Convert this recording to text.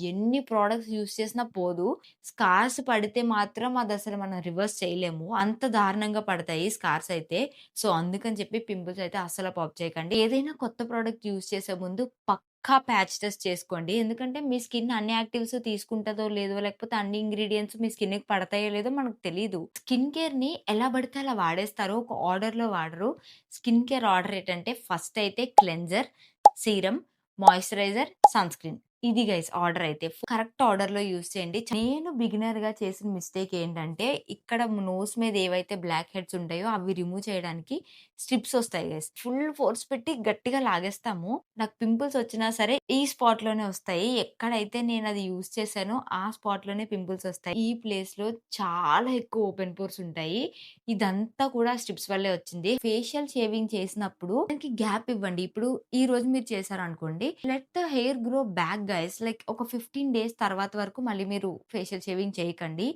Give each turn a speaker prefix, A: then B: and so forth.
A: ఎన్ని products use చేసినా పోదు. స్కార్స్ పడితే మాత్రం అదసలు మనం రివర్స్ చేయలేము. అంత దారుణంగా పడతాయి స్కార్స్ అయితే. సో, అందుకని చెప్పి పింపుల్స్ అయితే అస్సలు పాప్ చేయకండి. ఏదైనా కొత్త ప్రొడక్ట్ యూజ్ చేసే ముందు పక్కా ప్యాచ్ టెస్ట్ చేసుకోండి. ఎందుకంటే మీ స్కిన్ అన్ని యాక్టివ్స్ తీసుకుంటదో లేదో, లేకపోతే అన్ని ఇంగ్రీడియెంట్స్ మీ స్కిన్‌కి పడతాయో లేదో మనకు తెలీదు. స్కిన్ కేర్‌ని ఎలా పడితే అలా వాడేస్తారు. ఒక ఆర్డర్‌లో వాడరు. స్కిన్ కేర్ ఆర్డర్ ఏంటంటే ఫస్ట్ అయితే క్లెన్జర్, సీరమ్, మాయిశ్చరైజర్, సన్‌స్క్రీన్. ఇది గైస్ ఆర్డర్ అయితే. కరెక్ట్ ఆర్డర్‌లో యూజ్ చేయండి. నేను బిగినర్‌గా చేసిన మిస్టేక్ ఏంటంటే, ఇక్కడ నోస్ మీద ఏవైతే బ్లాక్ హెడ్స్ ఉంటాయో అవి రిమూవ్ చేయడానికి స్ట్రిప్స్ ఒస్తాయి గైస్. ఫుల్ ఫోర్స్ పెట్టి గట్టిగా లాగేస్తాము. నాకు పింపుల్స్ వచ్చినా సరే ఈ స్పాట్‌లోనే ఒస్తాయి. ఎక్కడైతే నేనది యూజ్ చేశానో ఆ స్పాట్‌లోనే పింపుల్స్ ఒస్తాయి. ఈ ప్లేస్‌లో చాలా ఎక్కువ ఓపెన్ పోర్స్ ఉంటాయి. ఇదంతా కూడా స్ట్రిప్స్ వల్లే వచ్చింది. ఫేషియల్ షేవింగ్ చేసినప్పుడు దానికి గ్యాప్ ఇవ్వండి. ఇప్పుడు ఈ రోజు మీరు చేశారనుకోండి. Let the hair grow back guys. Like ఒక 15 డేస్ తర్వాత వరకు మళ్ళీ మీరు ఫేషియల్ షేవింగ్ చేయకండి.